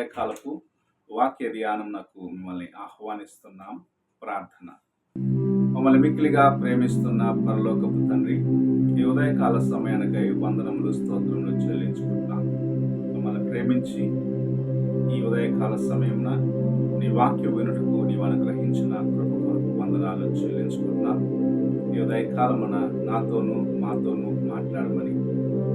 ఉదయకాలపు వాక్య ధ్యానంకు మిమ్మల్ని ఆహ్వానిస్తున్నాం. ప్రార్థన. మమ్మల్ని మిక్కిలిగా ప్రేమిస్తున్న పరలోకపు తండ్రి, ఈ ఉదయకాల సమయానికై వందనములు స్తోత్రములు చెల్లించుకుంటున్నాం. మమ్మల్ని ప్రేమించి ఈ ఉదయకాల సమయంలో నీ వాక్య వినుటకు నీవు అనుగ్రహించిన కృప కొరకు వందనాలు చెల్లించుకుంటున్నాం. ఈ ఉదయకాలమున నాతోనూ మాతోనూ మాట్లాడమని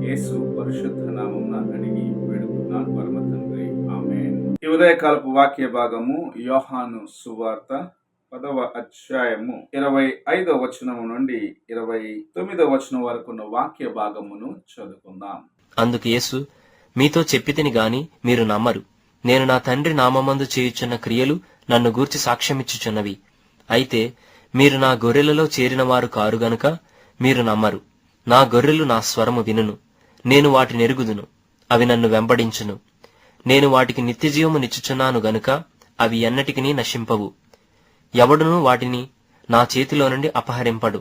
యేసు పరిశుద్ధ నామమున అడిగి వేడుకున్నాను పరమ తండ్రి, ఆమేన్. ఈ ఉదయకాలపు వాక్య భాగము యోహాను సువార్త 10వ అధ్యాయము 25వ వచనం నుండి 29వ వచనం వరకు ఉన్న వాక్య భాగమును చదువుకుందాం. అందుకు యేసు, మీతో చెప్పితిని గాని మీరు నమ్మరు. నేను నా తండ్రి నామమందు చేయుచున్న క్రియలు నన్ను గూర్చి సాక్ష్యమిచ్చుచున్నవి. అయితే మీరు నా గొర్రెలలో చేరినవారు కారు గనుక మీరు నమ్మరు. నా గొర్రెలు నా స్వరము వినును, నేను వాటిని ఎరుగుదును, అవి నన్ను వెంబడించును. నేను వాటికి నిత్యజీవము నిచ్చుచున్నాను గనుక అవి ఎన్నటికినీ నశింపవు. ఎవడునూ వాటిని నా చేతిలో నుండి అపహరింపడు.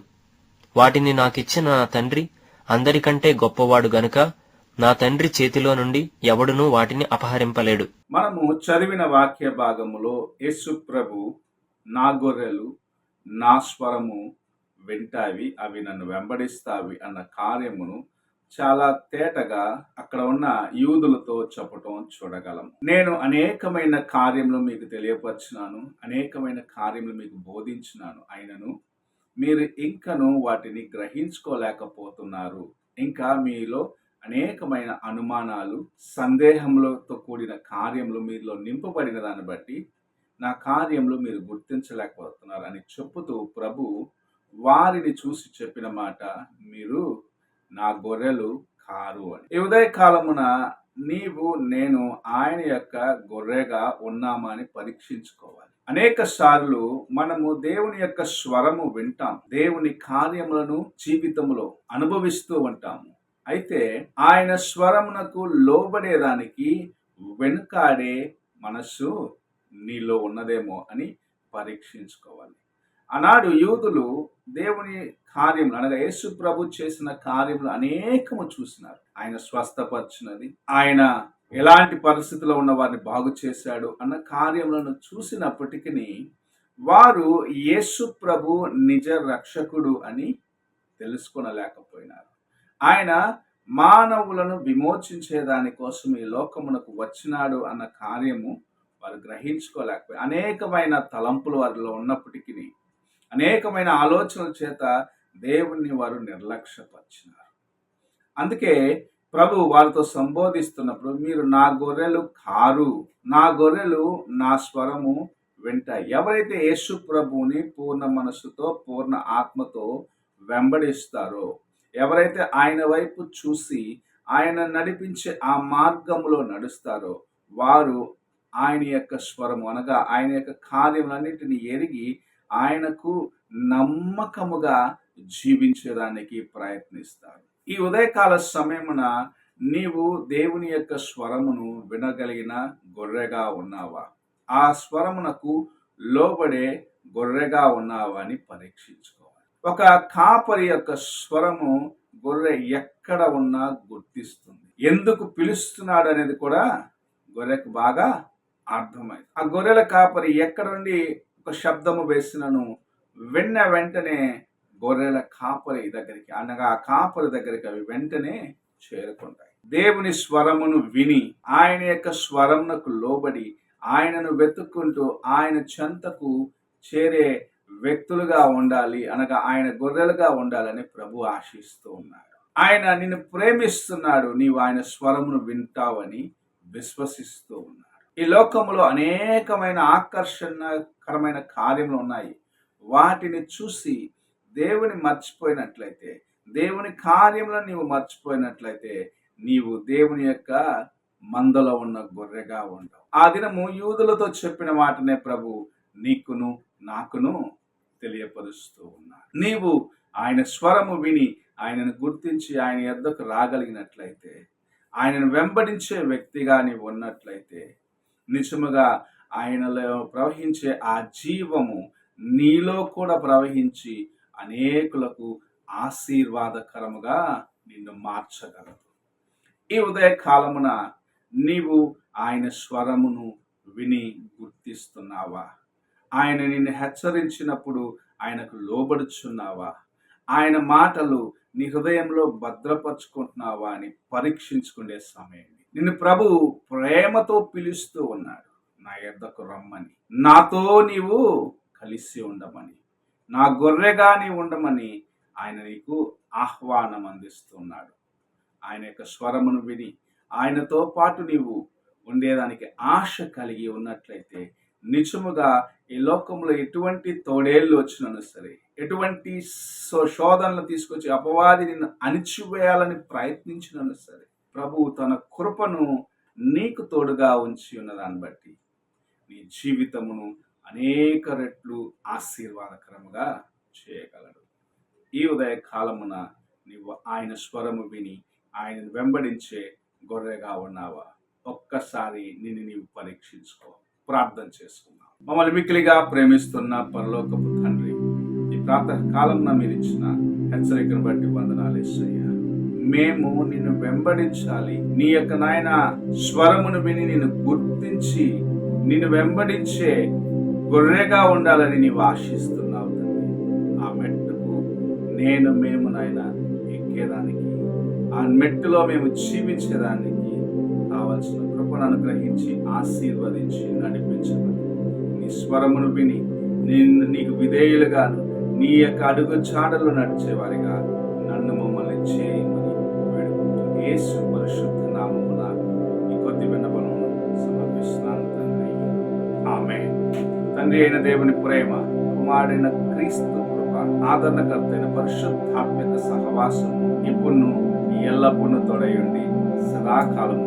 వాటిని నాకిచ్చిన నా తండ్రి అందరికంటే గొప్పవాడు గనుక నా తండ్రి చేతిలో నుండి ఎవడునూ వాటిని అపహరింపలేడు. మనము చదివిన వాక్య భాగములో యేసు ప్రభు నా గొర్రెలు నా స్వరము వింటావి, అవి నన్ను వెంబడిస్తావి అన్న కార్యమును చాలా తేటగా అక్కడ ఉన్న యూదులతో చెప్పటం చూడగలం. నేను అనేకమైన కార్యములు మీకు తెలియపరిచినాను, అనేకమైన కార్యములు మీకు బోధించినాను, అయినను మీరు ఇంకను వాటిని గ్రహించుకోలేకపోతున్నారు. ఇంకా మీలో అనేకమైన అనుమానాలు, సందేహములతో కూడిన కార్యములు మీలో నింపబడిన దాన్ని బట్టి నా కార్యములు మీరు గుర్తించలేకపోతున్నారు అని చెప్పుతూ ప్రభు వారిని చూసి చెప్పిన మాట, మీరు నా గొర్రెలు కారు అని. ఈ ఉదయకాలమున నీవు నేను ఆయన యొక్క గొర్రెగా ఉన్నామా అని పరీక్షించుకోవాలి. అనేక సార్లు మనము దేవుని యొక్క స్వరము వింటాం, దేవుని కార్యములను జీవితంలో అనుభవిస్తూ ఉంటాము. అయితే ఆయన స్వరమునకు లోబడేదానికి వెనుకాడే మనస్సు నీలో ఉన్నదేమో అని పరీక్షించుకోవాలి. ఆనాడు యూదులు దేవుని కార్యములు అనగా యేసు ప్రభు చేసిన కార్యములు అనేకము చూసినారు. ఆయన స్వస్థపరిచినది, ఆయన ఎలాంటి పరిస్థితిలో ఉన్న వారిని బాగు చేశాడు అన్న కార్యములను చూసినప్పటికీ వారు యేసు ప్రభు నిజ రక్షకుడు అని తెలుసుకొనలేకపోయినారు. ఆయన మానవులను విమోచించేదాని కోసం ఈ లోకమునకు వచ్చినాడు అన్న కార్యము వారు గ్రహించుకోలేకపోయారు. అనేకమైన తలంపులు వారిలో ఉన్నప్పటికీ, అనేకమైన ఆలోచనల చేత దేవుణ్ణి వారు నిర్లక్ష్యపరిచినారు. అందుకే ప్రభు వారితో సంబోధిస్తున్నప్పుడు, మీరు నా గొర్రెలు కారు, నా గొర్రెలు నా స్వరము వింటాయి. ఎవరైతే యేసు ప్రభువుని పూర్ణ మనస్సుతో పూర్ణ ఆత్మతో వెంబడిస్తారో, ఎవరైతే ఆయన వైపు చూసి ఆయన నడిపించే ఆ మార్గంలో నడుస్తారో, వారు ఆయన యొక్క స్వరము అనగా ఆయన యొక్క కార్యములన్నిటిని ఎరిగి ఆయనకు నమ్మకముగా జీవించడానికి ప్రయత్నిస్తారు. ఈ ఉదయకాల సమయమున నీవు దేవుని యొక్క స్వరమును వినగలిగిన గొర్రెగా ఉన్నావా? ఆ స్వరమునకు లోబడే గొర్రెగా ఉన్నావా అని పరీక్షించుకోవాలి. ఒక కాపరి యొక్క స్వరము గొర్రె ఎక్కడ ఉన్నా గుర్తిస్తుంది. ఎందుకు పిలుస్తున్నాడు అనేది కూడా గొర్రెకు బాగా అర్థమైంది. ఆ గొర్రెల కాపరి ఎక్కడ నుండి ఒక శబ్దము వేసినను విన్న వెంటనే గొర్రెల కాపరి దగ్గరికి అనగా ఆ కాపరి దగ్గరికి అవి వెంటనే చేరుకుంటాయి. దేవుని స్వరమును విని ఆయన యొక్క స్వరమునకు లోబడి ఆయనను వెతుక్కుంటూ ఆయన చెంతకు చేరే వ్యక్తులుగా ఉండాలి, అనగా ఆయన గొర్రెలుగా ఉండాలని ప్రభు ఆశిస్తూ ఉన్నారు. ఆయన నిన్ను ప్రేమిస్తున్నాడు, నీవు ఆయన స్వరమును వింటావని విశ్వసిస్తూ ఉన్నాడు. ఈ లోకంలో అనేకమైన ఆకర్షణకరమైన కార్యములు ఉన్నాయి. వాటిని చూసి దేవుని మర్చిపోయినట్లయితే, దేవుని కార్యములను నీవు మర్చిపోయినట్లయితే, నీవు దేవుని యొక్క మందలో ఉన్న గొర్రెగా ఉండవు. ఆ దినము యూదులతో చెప్పిన మాటనే ప్రభు నీకును నాకును తెలియపరుస్తూ ఉన్నాడు. నీవు ఆయన స్వరము విని ఆయనను గుర్తించి ఆయన యొద్దకు రాగలిగినట్లయితే, ఆయనను వెంబడించే వ్యక్తిగా నీవు ఉన్నట్లయితే, నిజముగా ఆయనలో ప్రవహించే ఆ జీవము నీలో కూడా ప్రవహించి అనేకులకు ఆశీర్వాదకరముగా నిన్ను మార్చగలదు. ఈ ఉదయ కాలమున నీవు ఆయన స్వరమును విని గుర్తిస్తున్నావా? ఆయన నిన్ను హెచ్చరించినప్పుడు ఆయనకు లోబడుచున్నావా? ఆయన మాటలు నీ హృదయంలో భద్రపరుచుకుంటున్నావా అని పరీక్షించుకునే సమయం ఇది. నిన్ను ప్రభు ప్రేమతో పిలుస్తూ ఉన్నాడు, నా యొద్దకు రమ్మని, నాతో నీవు కలిసి ఉండమని, నా గొర్రెగా నీవు ఉండమని ఆయన నీకు ఆహ్వానం అందిస్తున్నాడు. ఆయన యొక్క స్వరమును విని ఆయనతో పాటు నీవు ఉండేదానికి ఆశ కలిగి ఉన్నట్లయితే నిజముగా ఈ లోకంలో ఎటువంటి తోడేళ్ళు వచ్చినను సరే, ఎటువంటి శోధనలు తీసుకొచ్చి అపవాది నిన్ను అణిచివేయాలని ప్రయత్నించినను సరే, ప్రభువు తన కృపను నీకు తోడుగా ఉంచి ఉన్నదాన్ని బట్టి నీ జీవితమును అనేక రెట్లు ఆశీర్వాదకరముగా చేయగలడు. ఈ ఉదయ కాలమున నీవు ఆయన స్వరము విని ఆయనను వెంబడించే గొర్రెగా ఉన్నావా? ఒక్కసారి నిన్ను నీవు పరీక్షించుకో. ప్రార్థన చేసుకున్నాం. మమ్మల్ని మిక్కిలిగా ప్రేమిస్తున్న పరలోకపు తండ్రి, ఈ ప్రాతః కాలంలో మీరు ఇచ్చిన హెచ్చరికను బట్టి వందనాలు యేసయ్యా. మేము నిన్ను వెంబడించాలి, నీ యొక్క నాయన స్వరమును విని నిన్ను గుర్తించి నిన్ను వెంబడించే గొర్రెగా ఉండాలని నీవు ఆశిస్తున్నావు తండ్రి. ఆ మెట్టుకు మేము నాయన ఎక్కేదానికి, ఆ మెట్టులో మేము జీవించేదానికి కావలసిన కృపను అనుగ్రహించి ఆశీర్వదించి నడిపించమని, నీ స్వరమును విని నీకు విధేయులుగాను నీ యొక్క అడుగు చాడలు నడిచేవారిగా నన్ను మమ్మల్ని చేయమని వేడుకుంటూ యేసు పరిశుద్ధ నామమున ఈ కొద్ది విన్నపమును సమర్పిస్తున్నాను తండ్రి. ఆమేన్. తండ్రి అయిన దేవుని ప్రేమ, కుమారుడైన క్రీస్తు కృప, ఆదరణకర్త అయిన పరిశుద్ధాత్మక సహవాసము ఇప్పుడు ఎల్లప్పుడూ తోడయుండి సదాకాలము